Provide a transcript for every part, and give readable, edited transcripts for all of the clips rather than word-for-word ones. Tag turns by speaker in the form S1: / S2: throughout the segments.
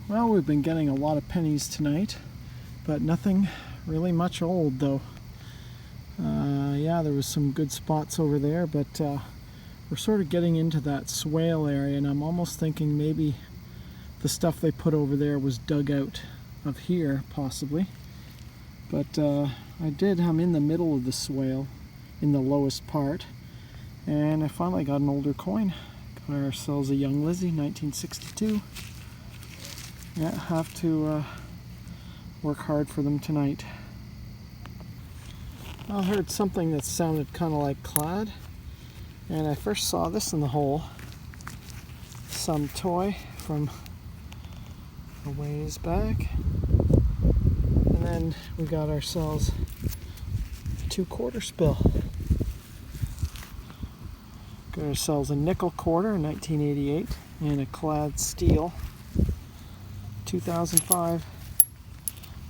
S1: Well, we've been getting a lot of pennies tonight, but nothing really much old though. Yeah, there was some good spots over there, but we're sort of getting into that swale area, and I'm almost thinking maybe the stuff they put over there was dug out of here, possibly. But I'm in the middle of the swale, in the lowest part, and I finally got an older coin. Got ourselves a young Lizzie, 1962. Yeah, have to work hard for them tonight. I heard something that sounded kind of like clad, and I first saw this in the hole. Some toy from a ways back. And then we got ourselves a 2-quarter spill. Got ourselves a nickel quarter in 1988 and a clad steel 2005.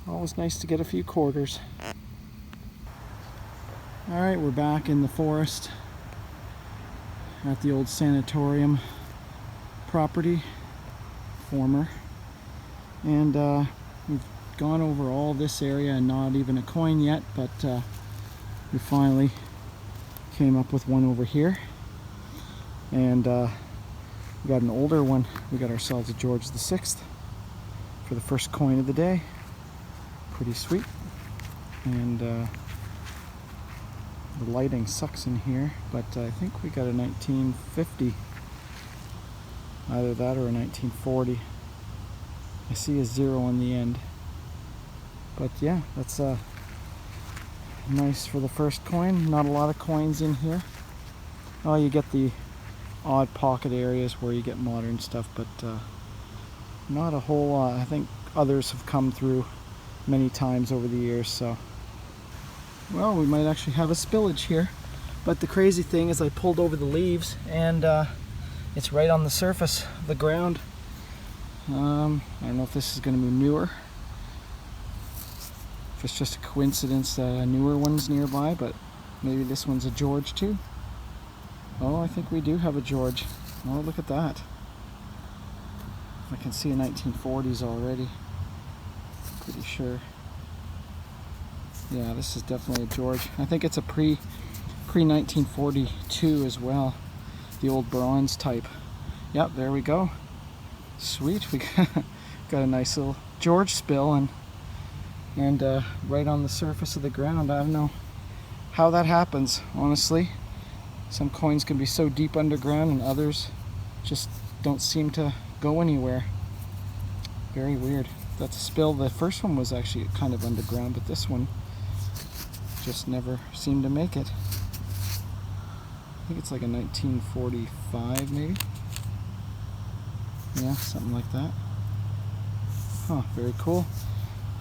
S1: Always nice to get a few quarters. Alright, we're back in the forest at the old Sanitorium property, former. And we've gone over all this area and not even a coin yet, but we finally came up with one over here. And we got an older one. We got ourselves a George VI for the first coin of the day. Pretty sweet. And the lighting sucks in here, but I think we got a 1950. Either that or a 1940. I see a 0 on the end. But yeah, that's nice for the first coin. Not a lot of coins in here. Oh, you get the odd pocket areas where you get modern stuff, but not a whole lot. I think others have come through many times over the years, so. Well, we might actually have a spillage here. But the crazy thing is I pulled over the leaves and it's right on the surface of the ground. I don't know if this is going to be newer. If it's just a coincidence that a newer one's nearby, but maybe this one's a George too. Oh, I think we do have a George. Oh, look at that. I can see a 1940s already. Pretty sure. Yeah, this is definitely a George. I think it's a pre-1942 as well. The old bronze type. Yep, there we go. Sweet, we got a nice little George spill and right on the surface of the ground. I don't know how that happens, honestly. Some coins can be so deep underground and others just don't seem to go anywhere. Very weird. That's a spill. The first one was actually kind of underground, but this one just never seemed to make it. I think it's like a 1945 maybe. Yeah, something like that. Huh, very cool.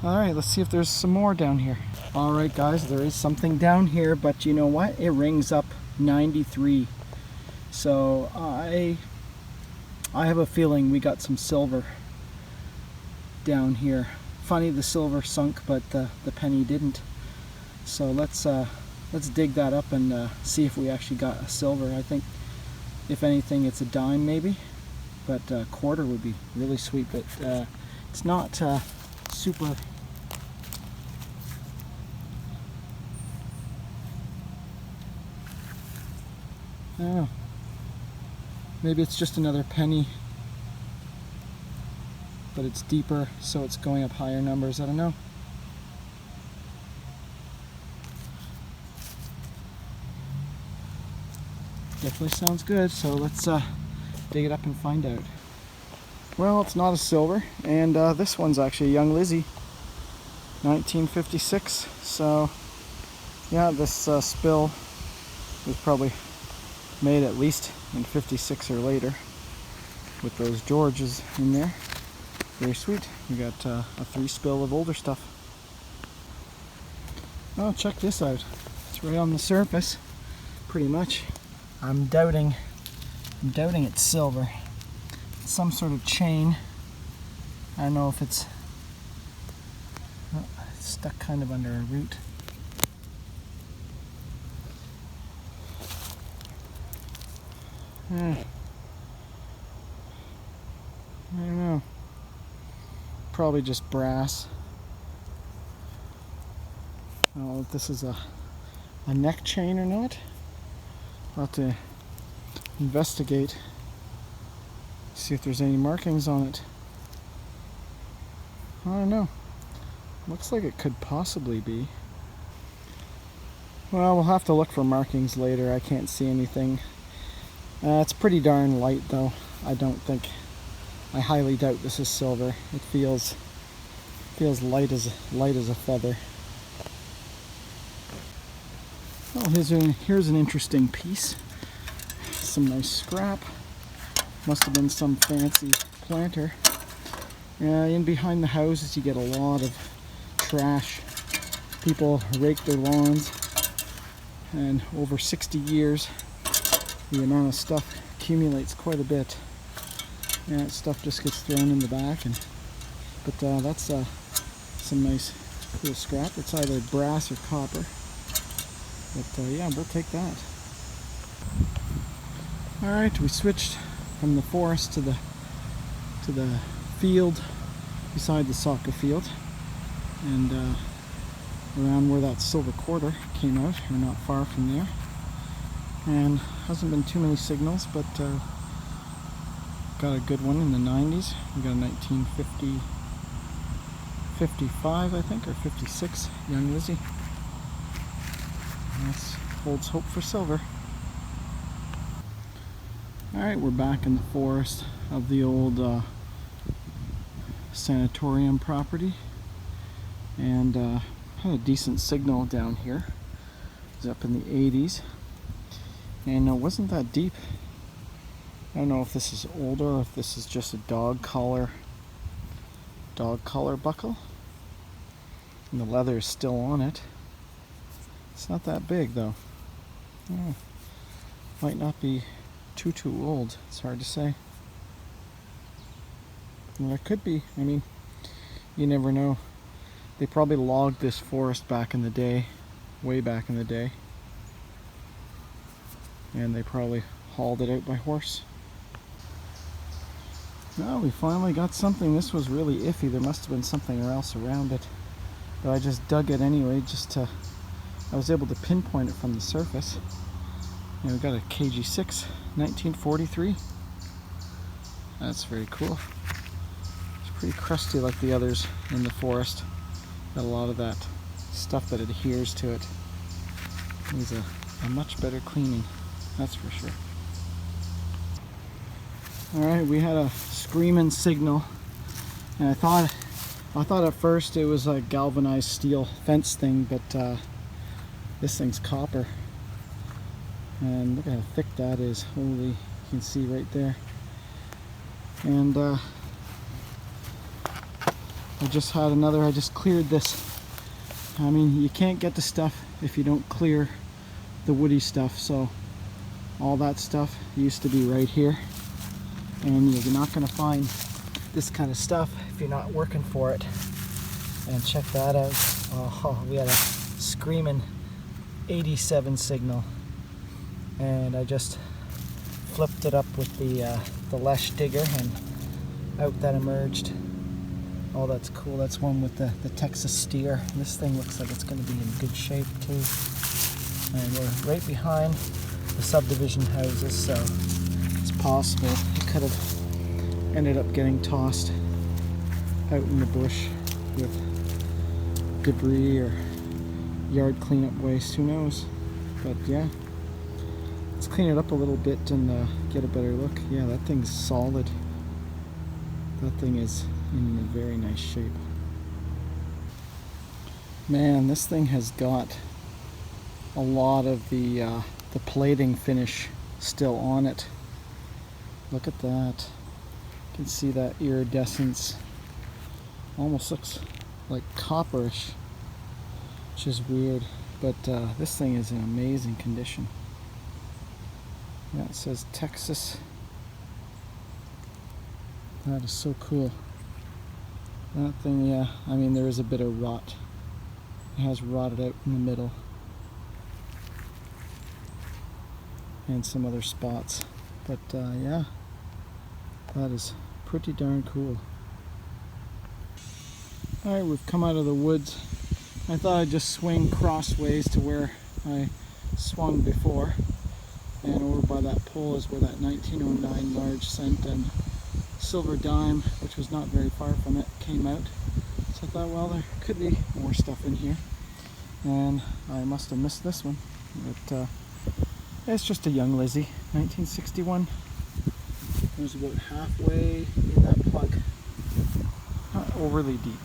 S1: Alright, let's see if there's some more down here. Alright guys, there is something down here, but you know what? It rings up 93. So I have a feeling we got some silver down here. Funny the silver sunk, but the penny didn't. So let's dig that up and see if we actually got a silver. I think if anything it's a dime maybe, but a quarter would be really sweet, but it's not super. I don't know. Maybe it's just another penny, but it's deeper, so it's going up higher numbers. I don't know. Definitely sounds good, so let's dig it up and find out. Well, it's not a silver, and this one's actually a young Lizzie, 1956. So yeah, this spill was probably made at least in 56 or later with those Georges in there. Very sweet. We got a 3 spill of older stuff. Oh, check this out. It's right on the surface, pretty much. I'm doubting it's silver. It's some sort of chain. I don't know if it's stuck kind of under a root. I don't know. probably just brass. I don't know if this is a neck chain or not. I'll have to investigate, see if there's any markings on it. I don't know. Looks like it could possibly be. Well, we'll have to look for markings later. I can't see anything. It's pretty darn light though. I highly doubt this is silver. It feels light as a feather. Well, here's an interesting piece. Some nice scrap. Must have been some fancy planter. In behind the houses you get a lot of trash. People rake their lawns, and over 60 years the amount of stuff accumulates quite a bit. That stuff just gets thrown in the back, but that's some nice cool scrap. It's either brass or copper, but yeah, we'll take that. Alright, we switched from the forest to the field beside the soccer field, and around where that silver quarter came out. We're not far from there, and hasn't been too many signals, but got a good one in the 90s. We got a 1950, 55 I think, or 56 Young Lizzie. And this holds hope for silver. Alright, we're back in the forest of the old Sanitorium property, and had a decent signal down here. It was up in the 80s, and it wasn't that deep. I don't know if this is older or if this is just a dog collar buckle, and the leather is still on it. It's not that big though. Might not be too old. It's hard to say. Well, it could be. I mean, you never know. They probably logged this forest back in the day, way back in the day, and they probably hauled it out by horse. No, we finally got something. This was really iffy. There must have been something else around it, but I just dug it anyway, I was able to pinpoint it from the surface. And we got a KG6 1943. That's very cool. It's pretty crusty like the others in the forest. Got a lot of that stuff that adheres to it. Needs a much better cleaning, that's for sure. Alright, we had a screaming signal, and I thought at first it was a galvanized steel fence thing, but this thing's copper. And look at how thick that is. Holy, you can see right there. And I just cleared this. I mean, you can't get the stuff if you don't clear the woody stuff, so all that stuff used to be right here, and you're not going to find this kind of stuff if you're not working for it. And check that out. Oh, we had a screaming 87 signal, and I just flipped it up with the Lesh digger, and out that emerged. Oh, that's cool. That's one with the Texas steer. This thing looks like it's going to be in good shape too. And we're right behind the subdivision houses, so it's possible it could have ended up getting tossed out in the bush with debris or yard cleanup waste. Who knows? But yeah, let's clean it up a little bit and get a better look. Yeah, that thing's solid. That thing is in a very nice shape. Man, this thing has got a lot of the plating finish still on it. Look at that. You can see that iridescence. Almost looks like copperish, which is weird, but this thing is in amazing condition. Yeah, it says Texas. That is so cool. That thing, yeah, I mean, there is a bit of rot. It has rotted out in the middle. And some other spots. But yeah, that is pretty darn cool. Alright, we've come out of the woods. I thought I'd just swing crossways to where I swung before. And over by that pole is where that 1909 large cent and silver dime, which was not very far from it, came out. So I thought, well, there could be more stuff in here. And I must have missed this one. But it's just a young Lizzie, 1961. It was about halfway in that plug. Not overly deep.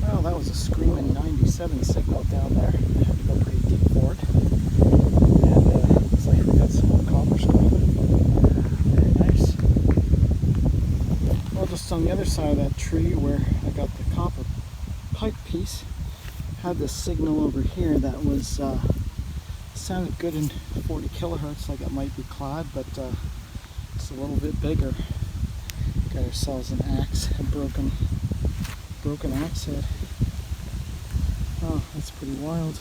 S1: Well, that was a screaming 97 signal down there. I had to go pretty deep for it. And looks like we got some more copper screaming. Very nice. Well, just on the other side of that tree where I got the copper pipe piece, had this signal over here that was sounded good in 40 kilohertz, like it might be clad, but it's a little bit bigger. Got ourselves an axe, a broken axe head. Oh, that's pretty wild.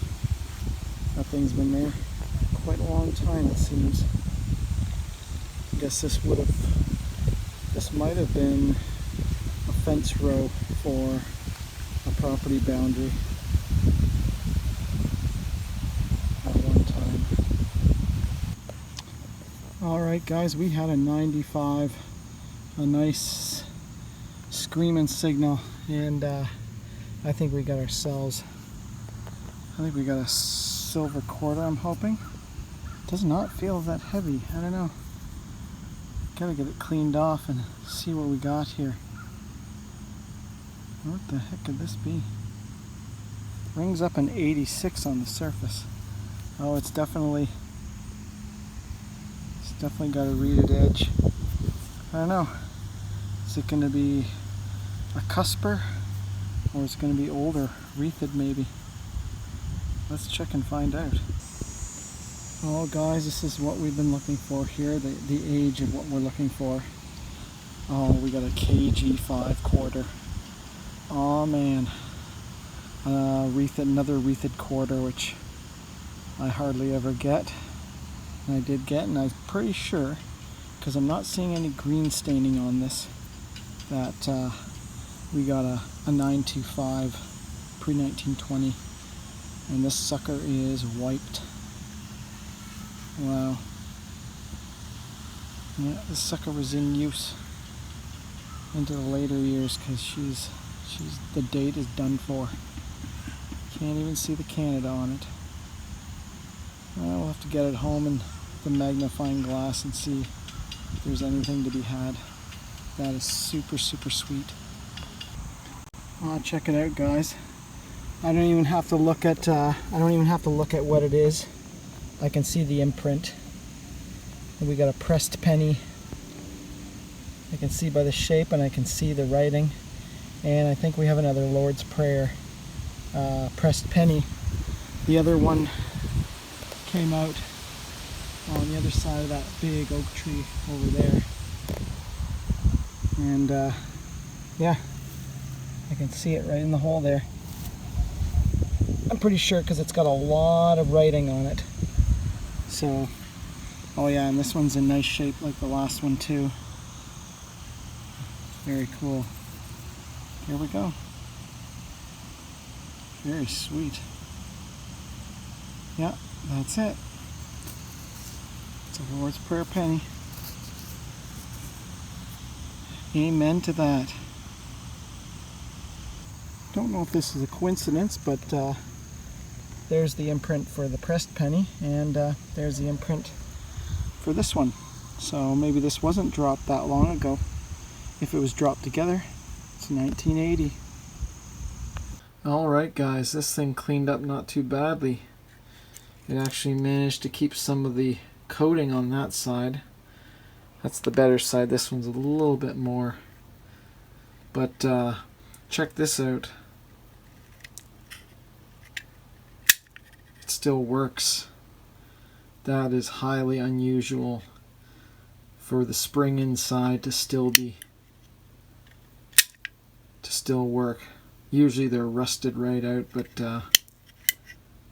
S1: That thing's been there quite a long time, it seems. I guess this might have been a fence row for a property boundary at one time. Alright guys, we had a 95, a nice screaming signal, and I think we got ourselves, I think we got a silver quarter, I'm hoping. Does not feel that heavy, I don't know. Gotta get it cleaned off and see what we got here. What the heck could this be? Rings up an 86 on the surface. Oh, it's definitely got a reeded edge. I don't know. Is it going to be a cusper, or is it going to be older, wreathed maybe? Let's check and find out. Oh guys, this is what we've been looking for here, the age of what we're looking for. Oh, we got a KG5 quarter. Oh man. Another wreathed quarter, which I hardly ever get. And I did get, and I'm pretty sure, because I'm not seeing any green staining on this, that we got a 925 pre-1920, and this sucker is wiped. Wow. Yeah, this sucker was in use into the later years, because the date is done for. Can't even see the Canada on it. Well, we'll have to get it home and the magnifying glass and see if there's anything to be had. That is super, super sweet. Check it out, guys. I don't even have to look at what it is. I can see the imprint. And we got a pressed penny. I can see by the shape, and I can see the writing. And I think we have another Lord's Prayer pressed penny. The other one came out on the other side of that big oak tree over there. And yeah, I can see it right in the hole there. I'm pretty sure because it's got a lot of writing on it. So, oh yeah, and this one's in nice shape like the last one too. Very cool. Here we go. Very sweet. Yeah, that's it. It's a Lord's Prayer penny. Amen to that. Don't know if this is a coincidence, but there's the imprint for the pressed penny, and there's the imprint for this one. So maybe this wasn't dropped that long ago. If it was dropped together, it's 1980. Alright guys, this thing cleaned up not too badly. It actually managed to keep some of the coating on that side. That's the better side. This one's a little bit more. But check this out. It still works. That is highly unusual for the spring inside to still work. Usually they're rusted right out, but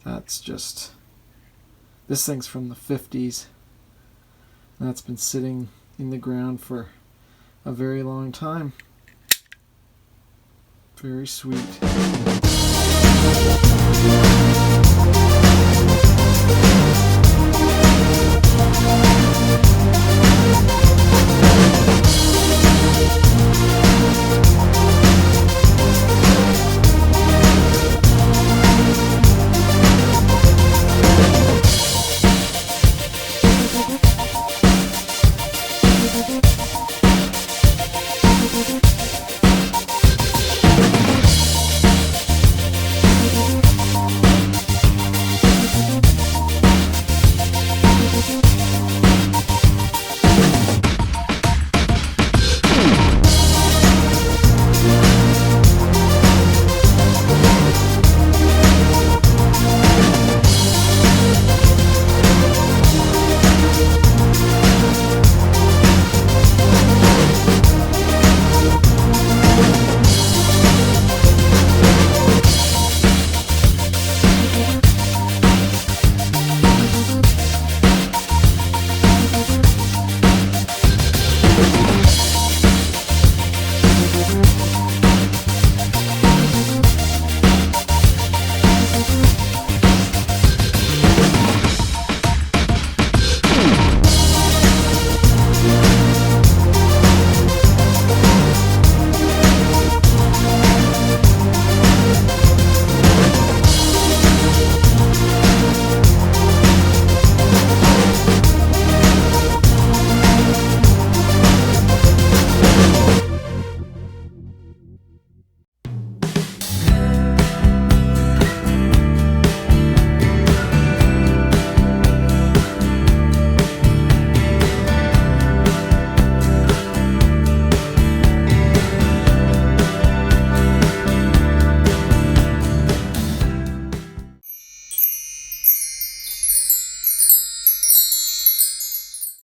S1: that's just... This thing's from the 50s. That's been sitting in the ground for a very long time. Very sweet.